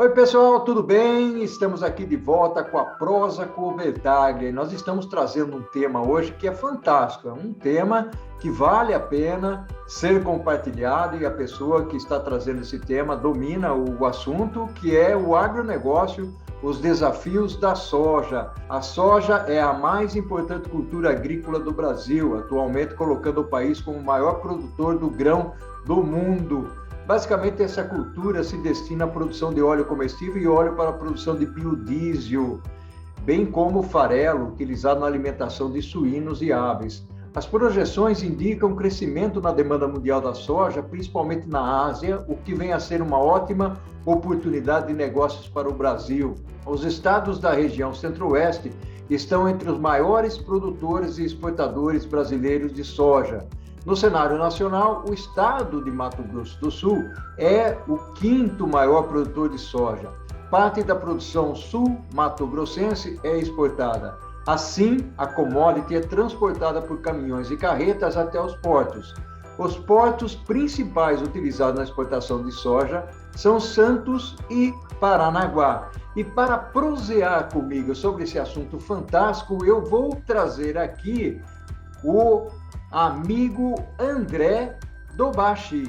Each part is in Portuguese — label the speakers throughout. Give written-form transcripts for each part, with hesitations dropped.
Speaker 1: Oi, pessoal, tudo bem? Estamos aqui de volta com a Prosa com o Bertaglia. Nós estamos trazendo um tema hoje que é fantástico, é um tema que vale a pena ser compartilhado e a pessoa que está trazendo esse tema domina o assunto, que é o agronegócio, os desafios da soja. A soja é a mais importante cultura agrícola do Brasil, atualmente colocando o país como o maior produtor do grão do mundo. Basicamente, essa cultura se destina à produção de óleo comestível e óleo para a produção de biodiesel, bem como o farelo, utilizado na alimentação de suínos e aves. As projeções indicam um crescimento na demanda mundial da soja, principalmente na Ásia, o que vem a ser uma ótima oportunidade de negócios para o Brasil. Os estados da região centro-oeste estão entre os maiores produtores e exportadores brasileiros de soja. No cenário nacional, o estado de Mato Grosso do Sul é o quinto maior produtor de soja. Parte da produção sul-mato-grossense é exportada. Assim, a commodity é transportada por caminhões e carretas até os portos. Os portos principais utilizados na exportação de soja são Santos e Paranaguá. E para prosear comigo sobre esse assunto fantástico, eu vou trazer aqui o amigo André Dobashi.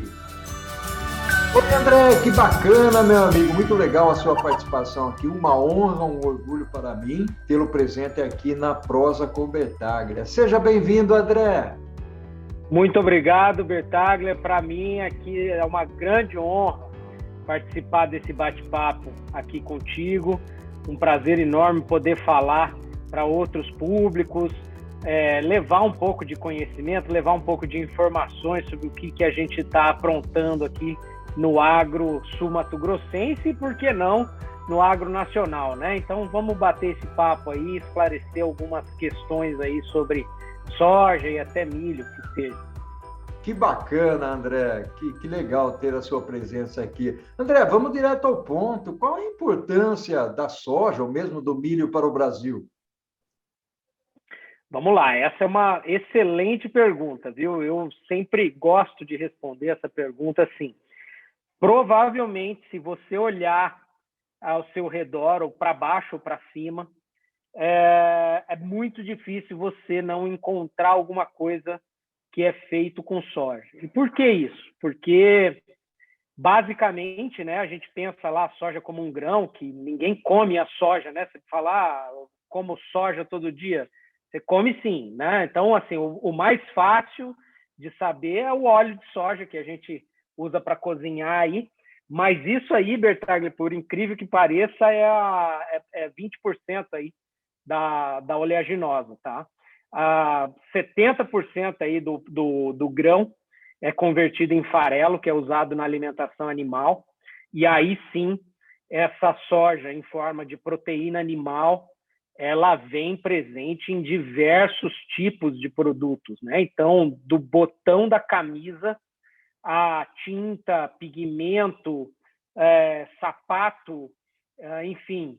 Speaker 1: Oi, André, que bacana, meu amigo, muito legal a sua participação aqui, uma honra, um orgulho para mim tê-lo presente aqui na Prosa com Bertaglia. Seja bem-vindo, André.
Speaker 2: Muito obrigado, Bertaglia. Para mim aqui é uma grande honra participar desse bate-papo aqui contigo, um prazer enorme poder falar para outros públicos, levar um pouco de conhecimento, levar um pouco de informações sobre o que a gente está aprontando aqui no agro sul-mato-grossense e, por que não, no agro nacional, né? Então, vamos bater esse papo aí, esclarecer algumas questões aí sobre soja e até milho, que seja.
Speaker 1: Que bacana, André, que legal ter a sua presença aqui. André, vamos direto ao ponto. Qual a importância da soja, ou mesmo do milho, para o Brasil?
Speaker 2: Vamos lá, essa é uma excelente pergunta, viu? Eu sempre gosto de responder essa pergunta assim. Provavelmente, se você olhar ao seu redor, ou para baixo ou para cima, é muito difícil você não encontrar alguma coisa que é feito com soja. E por que isso? Porque, basicamente, né, a gente pensa lá a soja como um grão, que ninguém come a soja, né? Você fala, como soja todo dia. Você come sim, né? Então, assim, o mais fácil de saber é o óleo de soja que a gente usa para cozinhar aí. Mas isso aí, Bertaglia, por incrível que pareça, é 20% aí da oleaginosa, tá? 70% aí do grão é convertido em farelo, que é usado na alimentação animal. E aí sim, essa soja em forma de proteína animal, ela vem presente em diversos tipos de produtos, né? Então, do botão da camisa, a tinta, pigmento, sapato, enfim,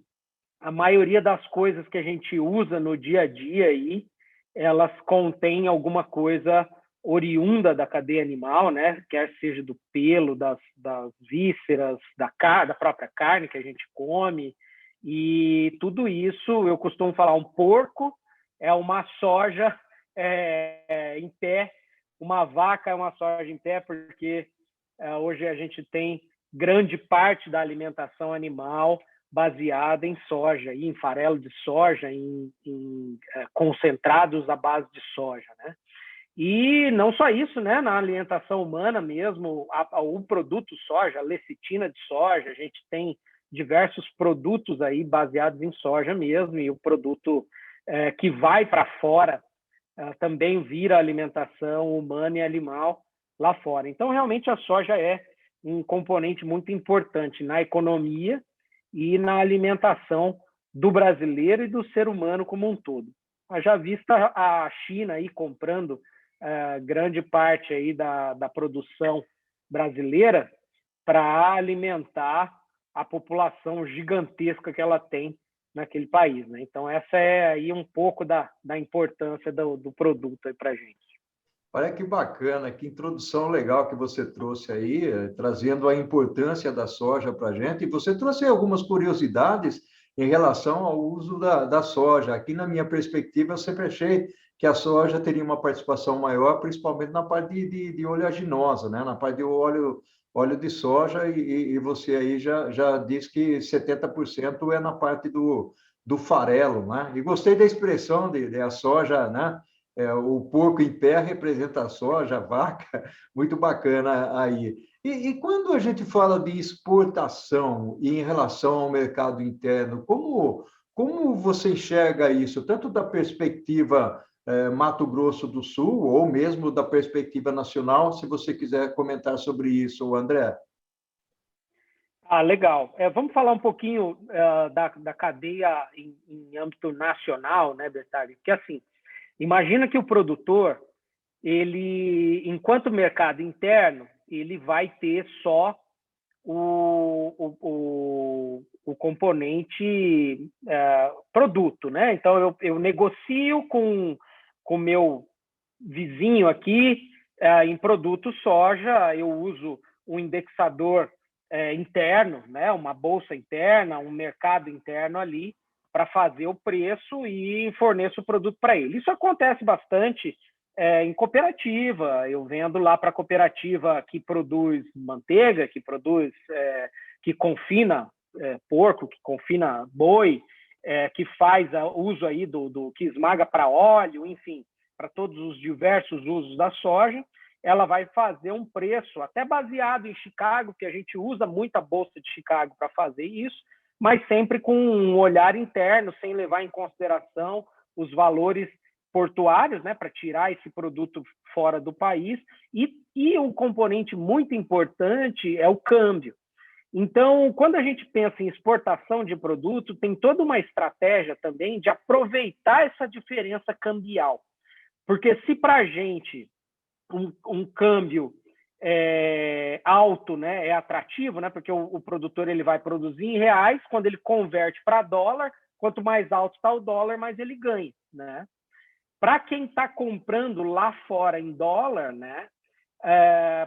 Speaker 2: a maioria das coisas que a gente usa no dia a dia aí, elas contêm alguma coisa oriunda da cadeia animal, né? Quer seja do pelo, das vísceras, da própria carne que a gente come. E tudo isso, eu costumo falar, um porco é uma soja em pé, uma vaca é uma soja em pé, porque hoje a gente tem grande parte da alimentação animal baseada em soja, em farelo de soja, em concentrados à base de soja, né? E não só isso, né? Na alimentação humana mesmo, o produto soja, a lecitina de soja, a gente tem diversos produtos aí baseados em soja mesmo, e o produto que vai para fora também vira alimentação humana e animal lá fora. Então, realmente, a soja é um componente muito importante na economia e na alimentação do brasileiro e do ser humano como um todo. Já vista a China aí comprando grande parte aí da produção brasileira para alimentar a população gigantesca que ela tem naquele país, né? Então, essa é aí um pouco da importância do produto para a gente.
Speaker 1: Olha que bacana, que introdução legal que você trouxe aí, trazendo a importância da soja para a gente. E você trouxe algumas curiosidades em relação ao uso da soja. Aqui, na minha perspectiva, eu sempre achei que a soja teria uma participação maior, principalmente na parte de oleaginosa, né? Na parte de óleo de soja, e você aí já disse que 70% é na parte do farelo, né? E gostei da expressão de a soja, né? O porco em pé representa a soja, a vaca, muito bacana aí. E quando a gente fala de exportação e em relação ao mercado interno, como você enxerga isso, tanto da perspectiva Mato Grosso do Sul, ou mesmo da perspectiva nacional, se você quiser comentar sobre isso, André?
Speaker 2: Ah, legal. Vamos falar um pouquinho da cadeia em âmbito nacional, né, Bertagli? Porque, assim, imagina que o produtor, ele, enquanto mercado interno, ele vai ter só o componente produto, né? Então, eu negocio com o meu vizinho aqui em produto soja, eu uso um indexador interno, né? Uma bolsa interna, um mercado interno ali, para fazer o preço e forneço o produto para ele. Isso acontece bastante em cooperativa. Eu vendo lá para a cooperativa que produz manteiga, que confina porco, que confina boi, que faz uso aí que esmaga para óleo, enfim, para todos os diversos usos da soja. Ela vai fazer um preço até baseado em Chicago, que a gente usa muita bolsa de Chicago para fazer isso, mas sempre com um olhar interno, sem levar em consideração os valores portuários, né, para tirar esse produto fora do país. E um componente muito importante é o câmbio. Então, quando a gente pensa em exportação de produto, tem toda uma estratégia também de aproveitar essa diferença cambial. Porque se para a gente um câmbio alto, né, é atrativo, né, porque o produtor ele vai produzir em reais, quando ele converte para dólar, quanto mais alto está o dólar, mais ele ganha, né? Para quem está comprando lá fora em dólar, né,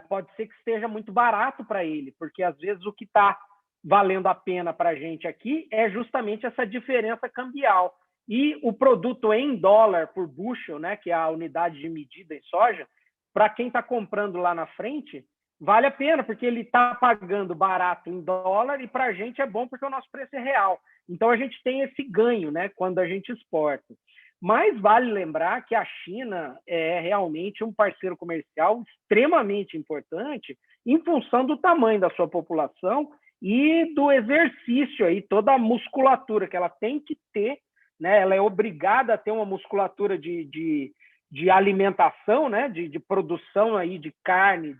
Speaker 2: pode ser que esteja muito barato para ele, porque às vezes o que está valendo a pena para a gente aqui é justamente essa diferença cambial. E o produto em dólar por bushel, né, que é a unidade de medida em soja, para quem está comprando lá na frente, vale a pena, porque ele está pagando barato em dólar e para a gente é bom porque o nosso preço é real. Então, a gente tem esse ganho, né, quando a gente exporta. Mas vale lembrar que a China é realmente um parceiro comercial extremamente importante em função do tamanho da sua população e do exercício aí, toda a musculatura que ela tem que ter, né? Ela é obrigada a ter uma musculatura de alimentação, né? De produção aí de carne,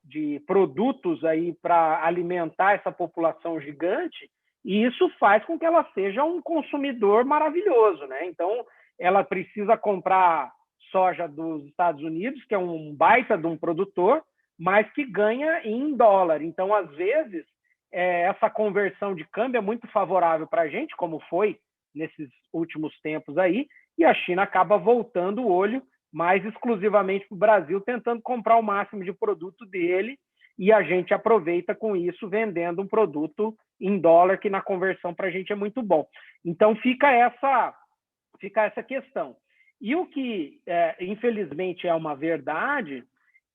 Speaker 2: de produtos aí para alimentar essa população gigante, e isso faz com que ela seja um consumidor maravilhoso, né? Então, ela precisa comprar soja dos Estados Unidos, que é um baita de um produtor, mas que ganha em dólar. Então, às vezes, essa conversão de câmbio é muito favorável para a gente, como foi nesses últimos tempos aí, e a China acaba voltando o olho mais exclusivamente para o Brasil, tentando comprar o máximo de produto dele, e a gente aproveita com isso, vendendo um produto em dólar, que na conversão para a gente é muito bom. Então, fica essa questão. E o que, infelizmente, é uma verdade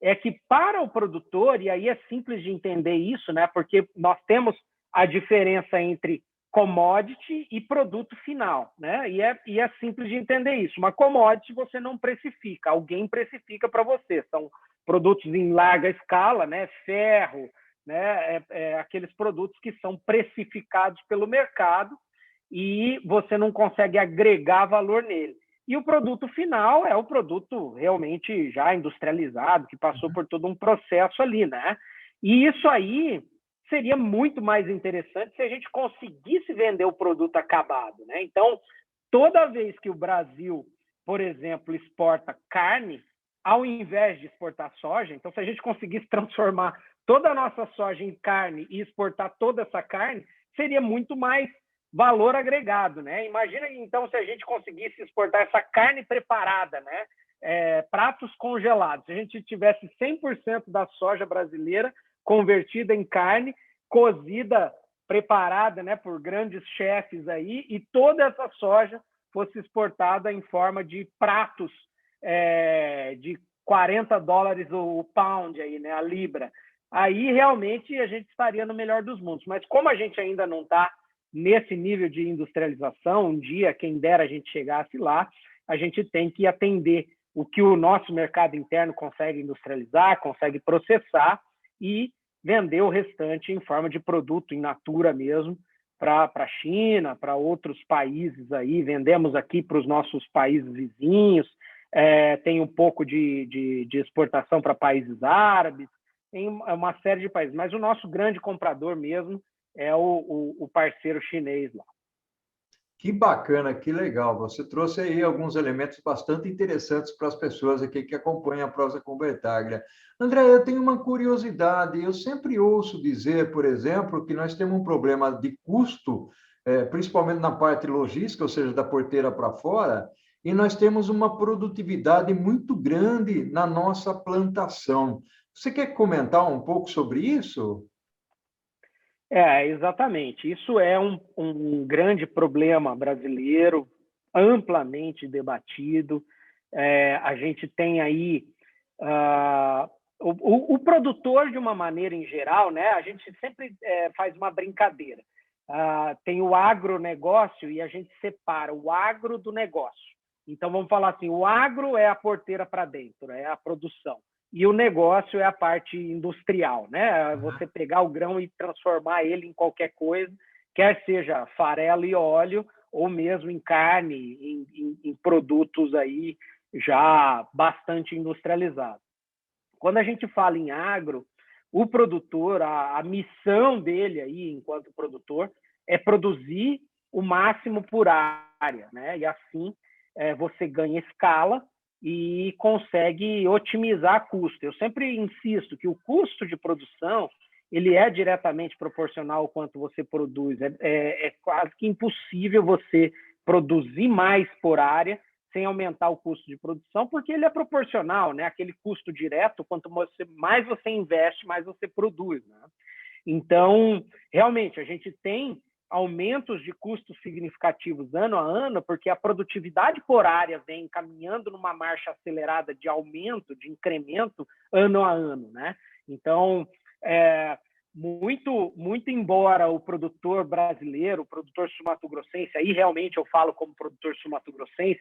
Speaker 2: é que para o produtor, e aí é simples de entender isso, né? Porque nós temos a diferença entre commodity e produto final, né? E é simples de entender isso. Uma commodity você não precifica, alguém precifica para você. São produtos em larga escala, né? Ferro, né? Aqueles produtos que são precificados pelo mercado e você não consegue agregar valor nele. E o produto final é o produto realmente já industrializado, que passou por todo um processo ali, né? E isso aí seria muito mais interessante se a gente conseguisse vender o produto acabado, né? Então, toda vez que o Brasil, por exemplo, exporta carne, ao invés de exportar soja, então se a gente conseguisse transformar toda a nossa soja em carne e exportar toda essa carne, seria muito mais valor agregado, né? Imagina, então, se a gente conseguisse exportar essa carne preparada, né? pratos congelados. Se a gente tivesse 100% da soja brasileira convertida em carne, cozida, preparada, né, por grandes chefes aí, e toda essa soja fosse exportada em forma de pratos de $40 o pound, aí, né, a libra. Aí realmente a gente estaria no melhor dos mundos. Mas como a gente ainda não está nesse nível de industrialização, um dia, quem dera a gente chegasse lá, a gente tem que atender o que o nosso mercado interno consegue industrializar, consegue processar e vender o restante em forma de produto in natura mesmo para a China, para outros países aí. Vendemos aqui para os nossos países vizinhos, tem um pouco de exportação para países árabes, tem uma série de países, mas o nosso grande comprador mesmo é o parceiro chinês lá.
Speaker 1: Que bacana, que legal. Você trouxe aí alguns elementos bastante interessantes para as pessoas aqui que acompanham a Prosa com Bertaglia. André, eu tenho uma curiosidade. Eu sempre ouço dizer, por exemplo, que nós temos um problema de custo, principalmente na parte logística, ou seja, da porteira para fora, e nós temos uma produtividade muito grande na nossa plantação. Você quer comentar um pouco sobre isso?
Speaker 2: Exatamente. Isso é um grande problema brasileiro, amplamente debatido. A gente tem aí o produtor, de uma maneira em geral, né? A gente sempre faz uma brincadeira. Tem o agronegócio e a gente separa o agro do negócio. Então, vamos falar assim, o agro é a porteira para dentro, é a produção. E o negócio é a parte industrial, né? Você pegar o grão e transformar ele em qualquer coisa, quer seja farelo e óleo, ou mesmo em carne, em produtos aí já bastante industrializados. Quando a gente fala em agro, o produtor, a missão dele aí, enquanto produtor, é produzir o máximo por área, né? E assim você ganha escala e consegue otimizar custo. Eu sempre insisto que o custo de produção ele é diretamente proporcional ao quanto você produz. É quase que impossível você produzir mais por área sem aumentar o custo de produção, porque ele é proporcional, né? Aquele custo direto, quanto mais você investe, mais você produz, né? Então, realmente, a gente tem aumentos de custos significativos ano a ano, porque a produtividade por área vem caminhando numa marcha acelerada de aumento, de incremento ano a ano, né? Então, muito embora o produtor brasileiro, o produtor sul-mato-grossense, aí realmente eu falo como produtor sul-mato-grossense,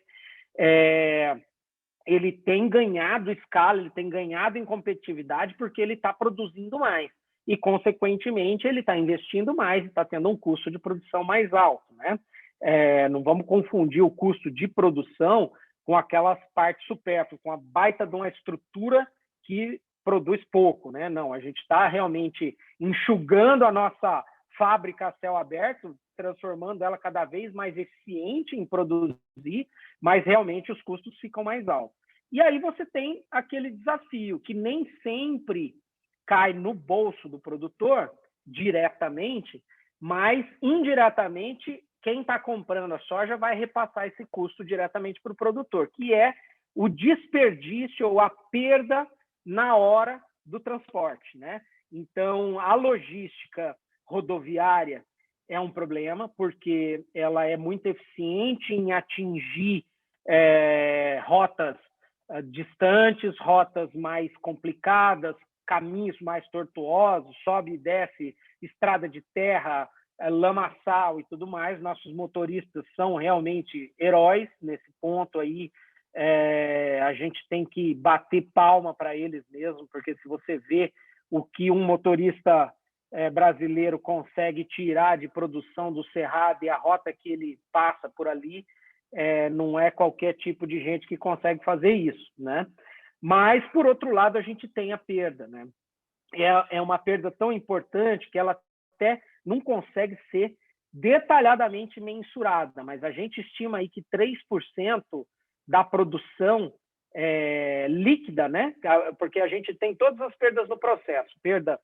Speaker 2: ele tem ganhado escala, ele tem ganhado em competitividade porque ele está produzindo mais. E, consequentemente, ele está investindo mais e está tendo um custo de produção mais alto, né? Não vamos confundir o custo de produção com aquelas partes supérfluas, com a baita de uma estrutura que produz pouco, né? Não, a gente está realmente enxugando a nossa fábrica a céu aberto, transformando ela cada vez mais eficiente em produzir, mas realmente os custos ficam mais altos. E aí você tem aquele desafio que nem sempre cai no bolso do produtor diretamente, mas indiretamente quem está comprando a soja vai repassar esse custo diretamente para o produtor, que é o desperdício ou a perda na hora do transporte, né? Então, a logística rodoviária é um problema, porque ela é muito eficiente em atingir rotas distantes, rotas mais complicadas, caminhos mais tortuosos, sobe e desce, estrada de terra, lamaçal e tudo mais. Nossos motoristas são realmente heróis nesse ponto aí. A gente tem que bater palma para eles mesmo, porque se você vê o que um motorista brasileiro consegue tirar de produção do Cerrado e a rota que ele passa por ali, não é qualquer tipo de gente que consegue fazer isso, né? Mas, por outro lado, a gente tem a perda, né? É uma perda tão importante que ela até não consegue ser detalhadamente mensurada, mas a gente estima aí que 3% da produção líquida, né? Porque a gente tem todas as perdas no processo. Perda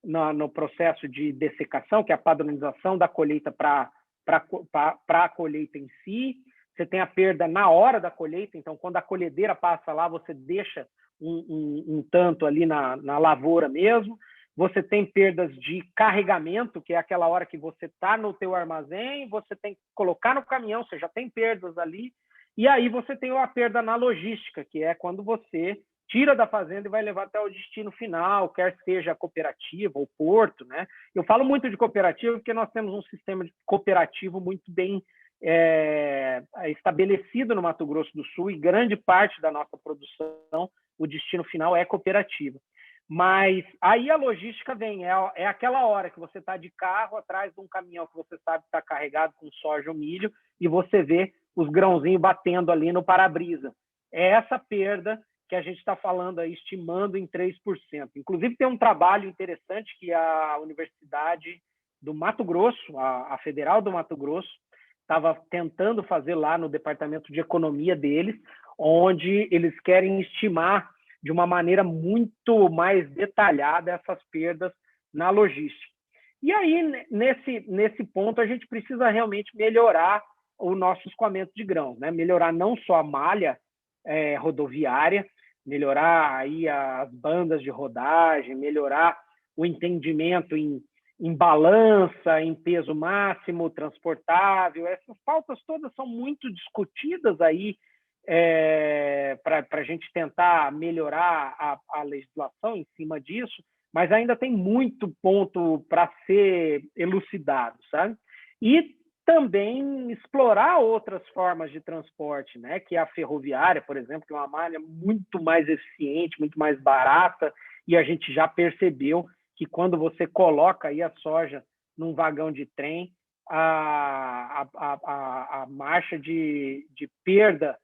Speaker 2: no processo de dessecação, que é a padronização da colheita para a colheita em si. você tem a perda na hora da colheita, então quando a colhedeira passa lá, você deixa um tanto ali na lavoura mesmo. Você tem perdas de carregamento, que é aquela hora que você está no teu armazém, você tem que colocar no caminhão, você já tem perdas ali. E aí você tem a perda na logística, que é quando você tira da fazenda e vai levar até o destino final, quer seja a cooperativa ou porto, né? Eu falo muito de cooperativa porque nós temos um sistema cooperativo muito bem estabelecido no Mato Grosso do Sul, e grande parte da nossa produção, o destino final é cooperativa. Mas aí a logística vem, é aquela hora que você está de carro atrás de um caminhão que você sabe que está carregado com soja ou milho, e você vê os grãozinhos batendo ali no para-brisa. É essa perda que a gente está falando aí, estimando em 3%. Inclusive, tem um trabalho interessante que a Universidade do Mato Grosso, a Federal do Mato Grosso, estava tentando fazer lá no departamento de economia deles, onde eles querem estimar de uma maneira muito mais detalhada essas perdas na logística. E aí, nesse ponto, a gente precisa realmente melhorar o nosso escoamento de grãos, né? Melhorar não só a malha rodoviária, melhorar aí as bandas de rodagem, melhorar o entendimento em balança, em peso máximo, transportável. Essas pautas todas são muito discutidas aí para a gente tentar melhorar a legislação em cima disso, mas ainda tem muito ponto para ser elucidado, sabe? E também explorar outras formas de transporte, né? Que é a ferroviária, por exemplo, que é uma malha muito mais eficiente, muito mais barata, e a gente já percebeu que quando você coloca aí a soja num vagão de trem, a marcha de perda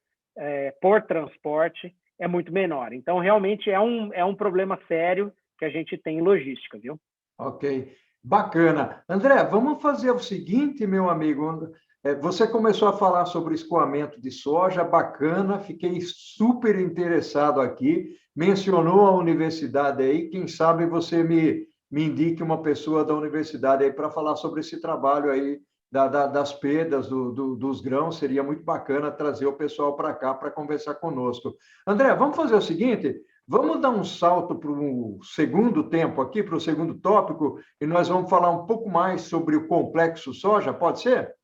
Speaker 2: por transporte é muito menor. Então, realmente é um problema sério que a gente tem em logística, viu?
Speaker 1: Ok, bacana. André, vamos fazer o seguinte, meu amigo. Você começou a falar sobre escoamento de soja, bacana, fiquei super interessado aqui. Mencionou a universidade aí, quem sabe você me indique uma pessoa da universidade aí para falar sobre esse trabalho aí das perdas dos grãos. Seria muito bacana trazer o pessoal para cá para conversar conosco. André, vamos fazer o seguinte. Vamos dar um salto para o segundo tempo aqui, para o segundo tópico, e nós vamos falar um pouco mais sobre o complexo soja, pode ser?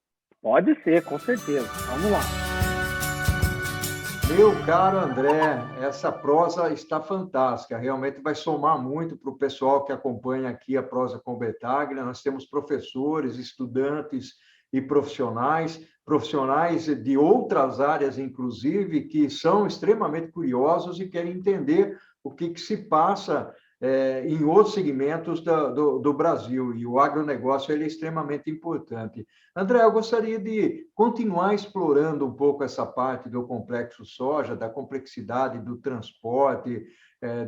Speaker 2: Pode ser, com certeza. Vamos lá.
Speaker 1: Meu caro André, essa prosa está fantástica, realmente vai somar muito para o pessoal que acompanha aqui a prosa com Betaglia. Nós temos professores, estudantes e profissionais de outras áreas, inclusive, que são extremamente curiosos e querem entender o que se passa em outros segmentos do Brasil, e o agronegócio ele é extremamente importante. André, eu gostaria de continuar explorando um pouco essa parte do complexo soja, da complexidade do transporte,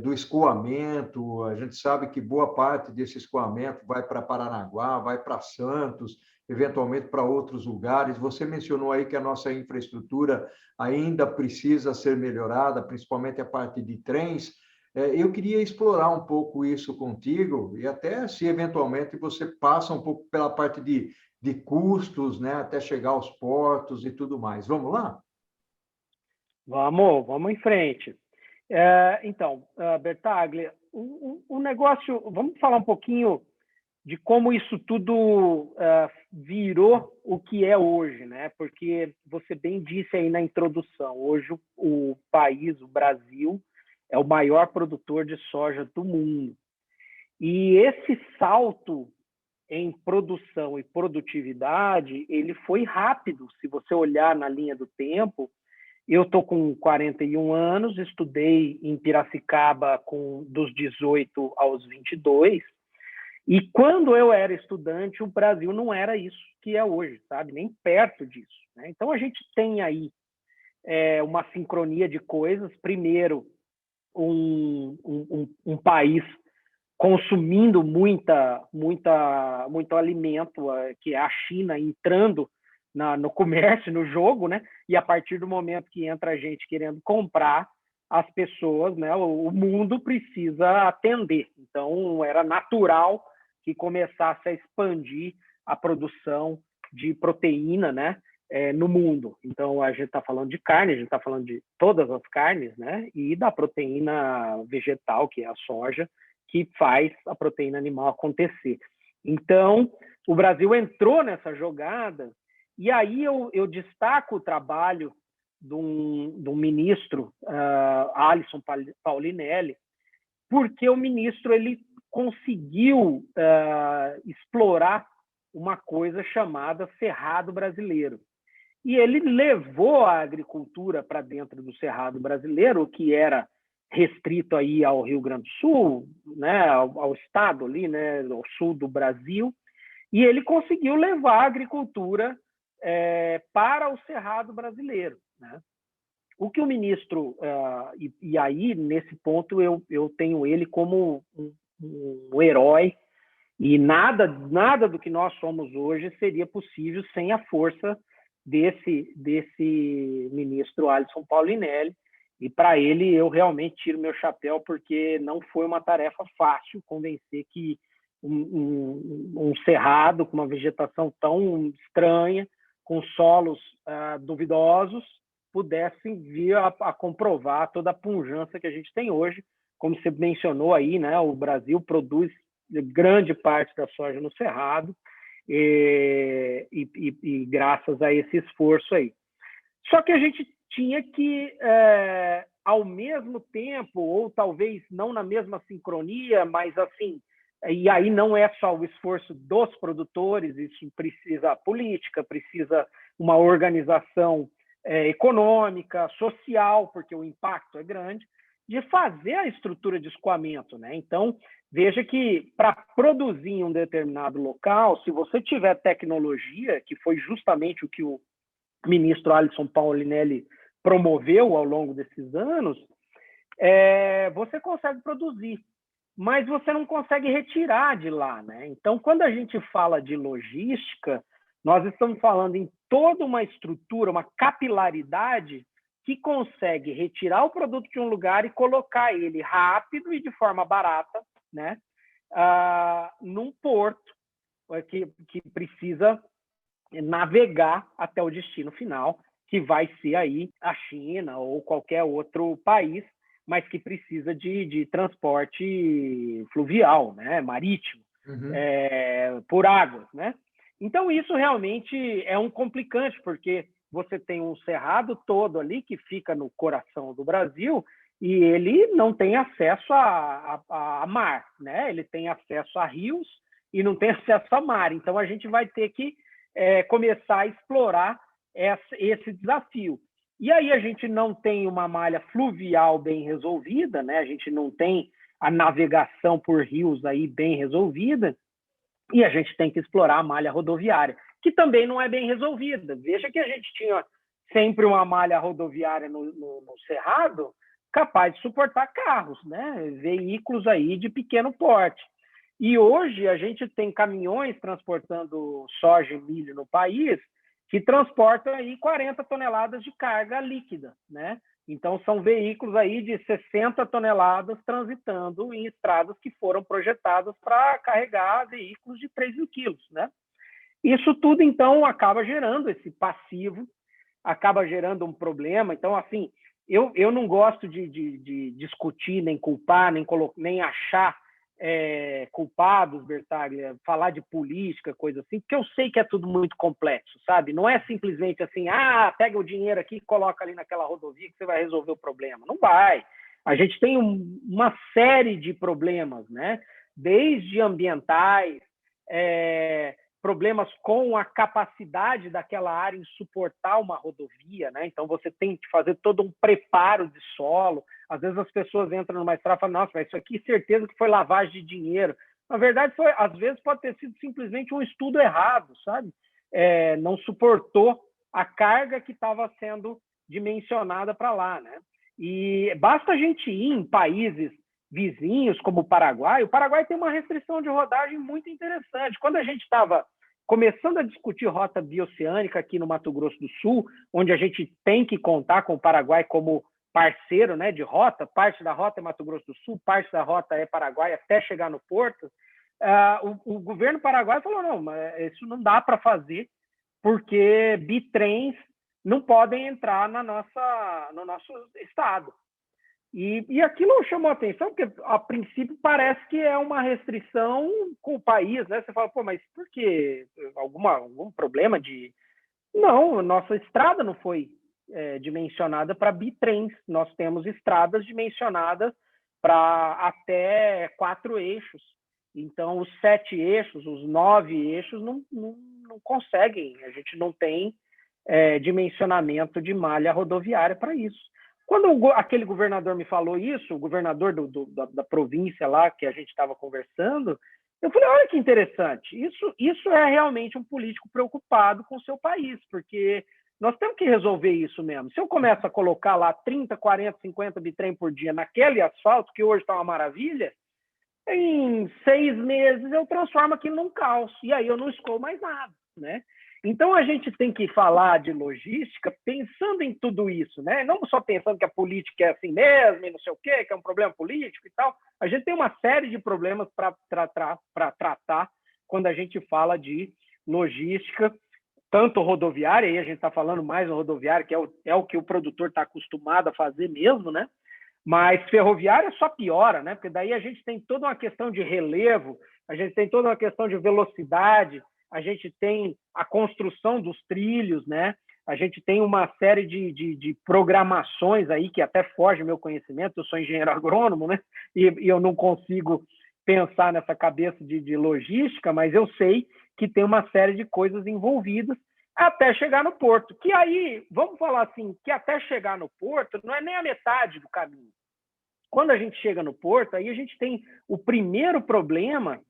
Speaker 1: do escoamento. A gente sabe que boa parte desse escoamento vai para Paranaguá, vai para Santos, eventualmente para outros lugares. Você mencionou aí que a nossa infraestrutura ainda precisa ser melhorada, principalmente a parte de trens. Eu queria explorar um pouco isso contigo, e até se eventualmente você passa um pouco pela parte de custos, né, até chegar aos portos e tudo mais. Vamos lá?
Speaker 2: Vamos em frente. Então, Bertaglia, o negócio, vamos falar um pouquinho de como isso tudo virou o que é hoje, né? Porque você bem disse aí na introdução, hoje o país, o Brasil, é o maior produtor de soja do mundo. E esse salto em produção e produtividade, ele foi rápido. Se você olhar na linha do tempo, eu estou com 41 anos, estudei em Piracicaba dos 18 aos 22, e quando eu era estudante, o Brasil não era isso que é hoje, sabe? Nem perto disso, né? Então, a gente tem aí uma sincronia de coisas. Primeiro, um país consumindo muito alimento, que é a China entrando no comércio, no jogo, né? E a partir do momento que entra a gente querendo comprar, as pessoas, né? O mundo precisa atender. Então, era natural que começasse a expandir a produção de proteína, né? no mundo. Então, a gente está falando de carne, a gente está falando de todas as carnes, né? E da proteína vegetal, que é a soja, que faz a proteína animal acontecer. Então, o Brasil entrou nessa jogada, e aí eu destaco o trabalho de um ministro, Alisson Paulinelli, porque o ministro ele conseguiu explorar uma coisa chamada Cerrado Brasileiro. E ele levou a agricultura para dentro do Cerrado Brasileiro, que era restrito aí ao Rio Grande do Sul, né, ao estado ali, né, ao sul do Brasil, e ele conseguiu levar a agricultura para o Cerrado Brasileiro, né? O que o ministro, e aí, nesse ponto, eu tenho ele como um herói, e nada do que nós somos hoje seria possível sem a força desse ministro Alisson Paulinelli, e para ele eu realmente tiro meu chapéu, porque não foi uma tarefa fácil convencer que um cerrado com uma vegetação tão estranha, com solos duvidosos, pudessem vir a comprovar toda a pujança que a gente tem hoje. Como você mencionou aí, né, o Brasil produz grande parte da soja no cerrado, e graças a esse esforço aí. Só que a gente tinha que, ao mesmo tempo, ou talvez não na mesma sincronia, mas assim, e aí não é só o esforço dos produtores, isso precisa política, precisa uma organização econômica, social, porque o impacto é grande, de fazer a estrutura de escoamento, né? Então, veja que para produzir em um determinado local, se você tiver tecnologia, que foi justamente o que o ministro Alisson Paulinelli promoveu ao longo desses anos, você consegue produzir, mas você não consegue retirar de lá, né? Então, quando a gente fala de logística, nós estamos falando em toda uma estrutura, uma capilaridade que consegue retirar o produto de um lugar e colocar ele rápido e de forma barata, né, num porto que precisa navegar até o destino final, que vai ser aí a China ou qualquer outro país, mas que precisa de transporte fluvial, né, marítimo, por águas, né? Então, isso realmente é um complicante, porque você tem um cerrado todo ali que fica no coração do Brasil e ele não tem acesso a mar, né? Ele tem acesso a rios e não tem acesso a mar. Então, a gente vai ter que começar a explorar esse desafio. E aí a gente não tem uma malha fluvial bem resolvida, né? A gente não tem a navegação por rios aí bem resolvida, e a gente tem que explorar a malha rodoviária, que também não é bem resolvida. Veja que a gente tinha sempre uma malha rodoviária no Cerrado capaz de suportar carros, né? Veículos aí de pequeno porte. E hoje a gente tem caminhões transportando soja e milho no país que transportam aí 40 toneladas de carga líquida, né? Então, são veículos aí de 60 toneladas transitando em estradas que foram projetadas para carregar veículos de 3 mil quilos, né? Isso tudo, então, acaba gerando esse passivo, acaba gerando um problema. Então, assim, eu não gosto de discutir, nem culpar, nem achar culpados, Bertaglia, falar de política, coisa assim, porque eu sei que é tudo muito complexo, sabe? Não é simplesmente assim, pega o dinheiro aqui e coloca ali naquela rodovia que você vai resolver o problema. Não vai. A gente tem uma série de problemas, né? Desde ambientais, problemas com a capacidade daquela área em suportar uma rodovia, né? Então, você tem que fazer todo um preparo de solo. Às vezes as pessoas entram numa estrada e falam, nossa, mas isso aqui certeza que foi lavagem de dinheiro. Na verdade, às vezes pode ter sido simplesmente um estudo errado, sabe? Não suportou a carga que estava sendo dimensionada para lá, né? E basta a gente ir em países vizinhos, como o Paraguai tem uma restrição de rodagem muito interessante. Quando a gente estava começando a discutir rota bioceânica aqui no Mato Grosso do Sul, onde a gente tem que contar com o Paraguai como parceiro, né, de rota, parte da rota é Mato Grosso do Sul, parte da rota é Paraguai até chegar no porto, o governo paraguaio falou, não, isso não dá para fazer, porque bitrens não podem entrar no nosso estado. E aquilo chamou a atenção, porque a princípio parece que é uma restrição com o país, né? Você fala, pô, mas por quê? Algum problema de... Não, nossa estrada não foi dimensionada para bitrens. Nós temos estradas dimensionadas para até 4 eixos. Então, os 7 eixos, os 9 eixos, não conseguem. A gente não tem dimensionamento de malha rodoviária para isso. Quando aquele governador me falou isso, o governador da província lá que a gente estava conversando, eu falei, olha que interessante, isso é realmente um político preocupado com o seu país, porque nós temos que resolver isso mesmo. Se eu começo a colocar lá 30, 40, 50 bitrem por dia naquele asfalto, que hoje está uma maravilha, em 6 meses eu transformo aquilo num caos, e aí eu não escoo mais nada, né? Então, a gente tem que falar de logística pensando em tudo isso, né? Não só pensando que a política é assim mesmo, e não sei o quê, que é um problema político e tal. A gente tem uma série de problemas para tratar quando a gente fala de logística, tanto rodoviária, aí a gente está falando mais no rodoviário, que é o que o produtor está acostumado a fazer mesmo, né? Mas ferroviária só piora, né? Porque daí a gente tem toda uma questão de relevo, a gente tem toda uma questão de velocidade, a gente tem a construção dos trilhos, né? A gente tem uma série de programações aí que até foge meu conhecimento, eu sou engenheiro agrônomo, né? E eu não consigo pensar nessa cabeça de logística, mas eu sei que tem uma série de coisas envolvidas até chegar no porto. Que aí, vamos falar assim, que até chegar no porto não é nem a metade do caminho. Quando a gente chega no porto, aí a gente tem o primeiro problema,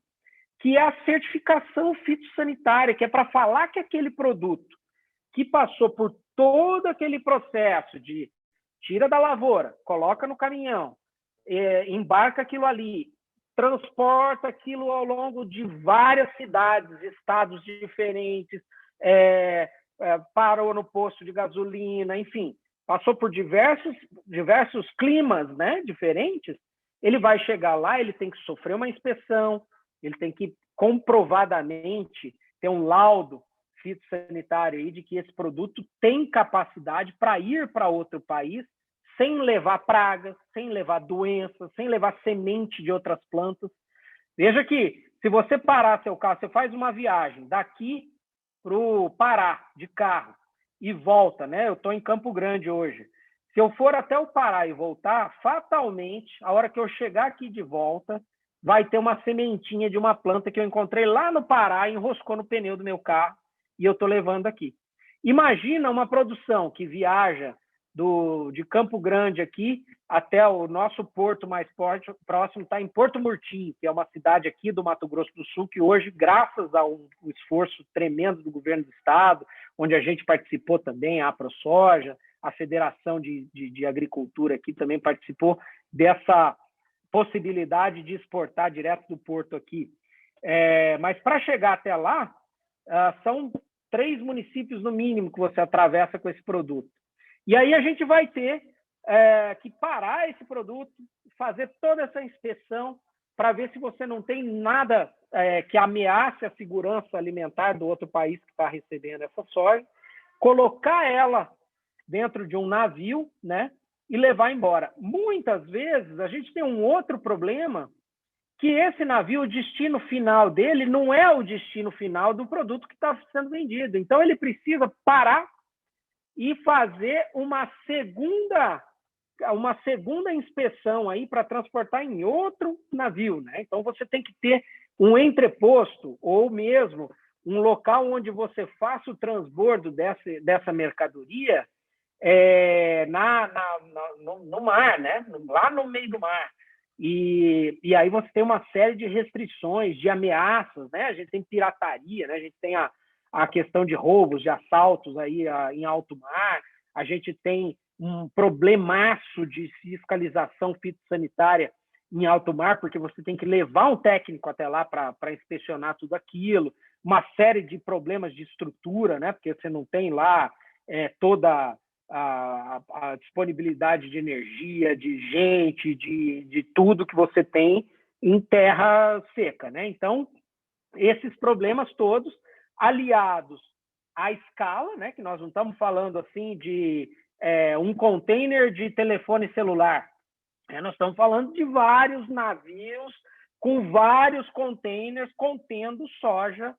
Speaker 2: que é a certificação fitossanitária, que é para falar que aquele produto que passou por todo aquele processo de tira da lavoura, coloca no caminhão, embarca aquilo ali, transporta aquilo ao longo de várias cidades, estados diferentes, parou no posto de gasolina, enfim, passou por diversos climas, né, diferentes, ele vai chegar lá, ele tem que sofrer uma inspeção, ele tem que comprovadamente ter um laudo fitossanitário aí de que esse produto tem capacidade para ir para outro país sem levar pragas, sem levar doenças, sem levar semente de outras plantas. Veja que se você parar seu carro, você faz uma viagem daqui para o Pará de carro e volta, né? Eu estou em Campo Grande hoje. Se eu for até o Pará e voltar, fatalmente, a hora que eu chegar aqui de volta, vai ter uma sementinha de uma planta que eu encontrei lá no Pará, enroscou no pneu do meu carro e eu estou levando aqui. Imagina uma produção que viaja de Campo Grande aqui até o nosso porto mais próximo, está em Porto Murtinho, que é uma cidade aqui do Mato Grosso do Sul, que hoje, graças a um esforço tremendo do governo do estado, onde a gente participou também, a AproSoja, a Federação de Agricultura aqui também participou dessa possibilidade de exportar direto do porto aqui. Mas para chegar até lá, são 3 municípios no mínimo que você atravessa com esse produto. E aí a gente vai ter que parar esse produto, fazer toda essa inspeção para ver se você não tem nada que ameace a segurança alimentar do outro país que está recebendo essa soja, colocar ela dentro de um navio, né, e levar embora. Muitas vezes a gente tem um outro problema, que esse navio, o destino final dele não é o destino final do produto que está sendo vendido. Então ele precisa parar e fazer uma segunda inspeção aí para transportar em outro navio, né? Então você tem que ter um entreposto ou mesmo um local onde você faça o transbordo dessa mercadoria no mar, né? Lá no meio do mar. E aí você tem uma série de restrições, de ameaças, né? A gente tem pirataria, né? A gente tem a questão de roubos, de assaltos aí em alto mar, a gente tem um problemaço de fiscalização fitossanitária em alto mar, porque você tem que levar um técnico até lá para inspecionar tudo aquilo, uma série de problemas de estrutura, né? Porque você não tem lá toda a disponibilidade de energia, de gente, de tudo que você tem em terra seca, né? Então, esses problemas todos, aliados à escala, né? Que nós não estamos falando assim de um container de telefone celular. Nós estamos falando de vários navios com vários containers contendo soja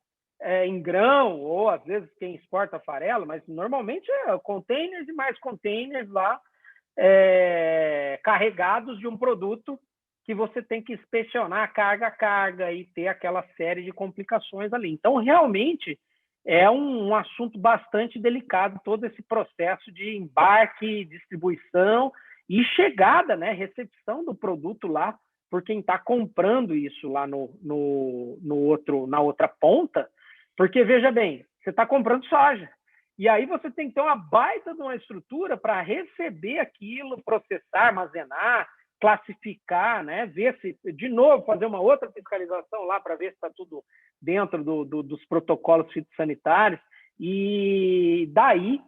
Speaker 2: em grão, ou às vezes quem exporta farelo, mas normalmente containers e mais containers lá carregados de um produto que você tem que inspecionar carga a carga e ter aquela série de complicações ali. Então, realmente, é um assunto bastante delicado todo esse processo de embarque, distribuição e chegada, né, recepção do produto lá por quem está comprando isso lá na outra ponta, porque, veja bem, você está comprando soja, e aí você tem que ter uma baita de uma estrutura para receber aquilo, processar, armazenar, classificar, né? Ver se, de novo, fazer uma outra fiscalização lá para ver se está tudo dentro dos protocolos fitossanitários e daí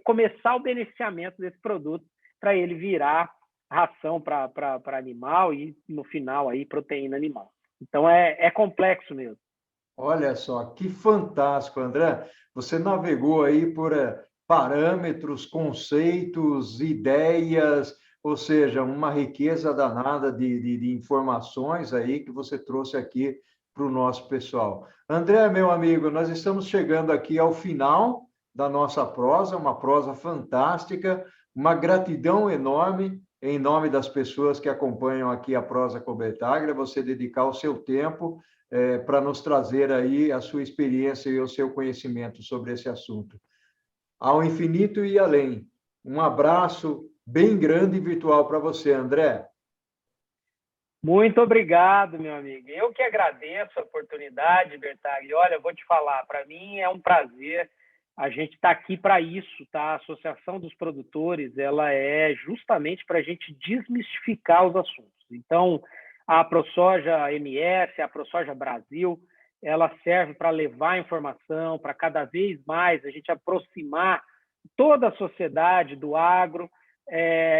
Speaker 2: começar o beneficiamento desse produto para ele virar ração para animal e, no final, aí, proteína animal. Então, é complexo mesmo.
Speaker 1: Olha só, que fantástico, André. Você navegou aí por parâmetros, conceitos, ideias, ou seja, uma riqueza danada de informações aí que você trouxe aqui para o nosso pessoal. André, meu amigo, nós estamos chegando aqui ao final da nossa prosa, uma prosa fantástica, uma gratidão enorme em nome das pessoas que acompanham aqui a Prosa Cobertagra, você dedicar o seu tempo para nos trazer aí a sua experiência e o seu conhecimento sobre esse assunto. Ao infinito e além. Um abraço bem grande e virtual para você, André.
Speaker 2: Muito obrigado, meu amigo. Eu que agradeço a oportunidade, Bertagli. Olha, eu vou te falar, para mim é um prazer. A gente está aqui para isso, tá? A Associação dos Produtores, ela é justamente para a gente desmistificar os assuntos. Então, a ProSoja MS, a ProSoja Brasil, ela serve para levar informação, para cada vez mais a gente aproximar toda a sociedade do agro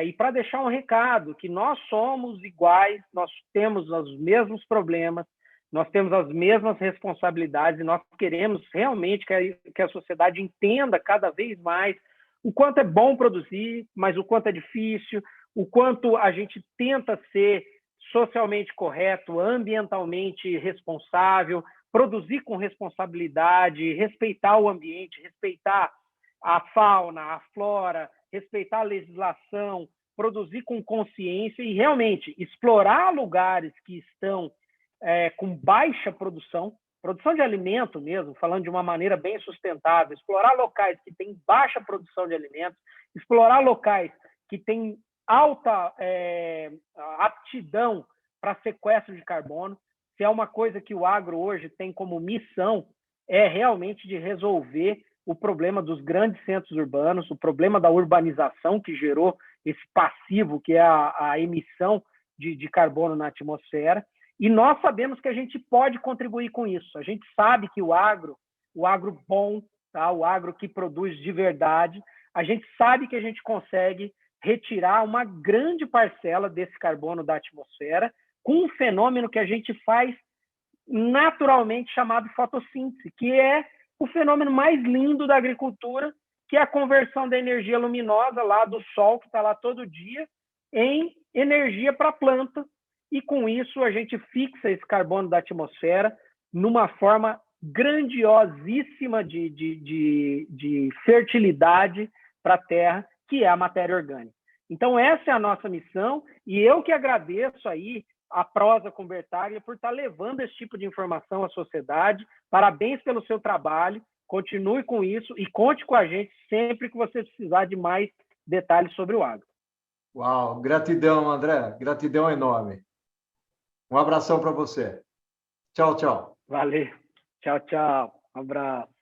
Speaker 2: e para deixar um recado que nós somos iguais, nós temos os mesmos problemas, nós temos as mesmas responsabilidades e nós queremos realmente que a sociedade entenda cada vez mais o quanto é bom produzir, mas o quanto é difícil, o quanto a gente tenta ser socialmente correto, ambientalmente responsável, produzir com responsabilidade, respeitar o ambiente, respeitar a fauna, a flora, respeitar a legislação, produzir com consciência e realmente explorar lugares que estão com baixa produção de alimento mesmo, falando de uma maneira bem sustentável, explorar locais que têm baixa produção de alimentos, explorar locais que têm alta aptidão para sequestro de carbono. Se é uma coisa que o agro hoje tem como missão, é realmente de resolver o problema dos grandes centros urbanos, o problema da urbanização que gerou esse passivo, que é a emissão de carbono na atmosfera. E nós sabemos que a gente pode contribuir com isso. A gente sabe que o agro bom, tá? O agro que produz de verdade, a gente sabe que a gente consegue retirar uma grande parcela desse carbono da atmosfera com um fenômeno que a gente faz naturalmente chamado fotossíntese, que é o fenômeno mais lindo da agricultura, que é a conversão da energia luminosa lá do sol, que está lá todo dia, em energia para a planta. E com isso a gente fixa esse carbono da atmosfera numa forma grandiosíssima de fertilidade para a terra, que é a matéria orgânica. Então, essa é a nossa missão, e eu que agradeço aí a Prosa com Bertaglia por estar levando esse tipo de informação à sociedade. Parabéns pelo seu trabalho, continue com isso e conte com a gente sempre que você precisar de mais detalhes sobre o agro.
Speaker 1: Uau, gratidão, André, gratidão enorme. Um abração para você. Tchau, tchau.
Speaker 2: Valeu. Tchau, tchau. Um abraço.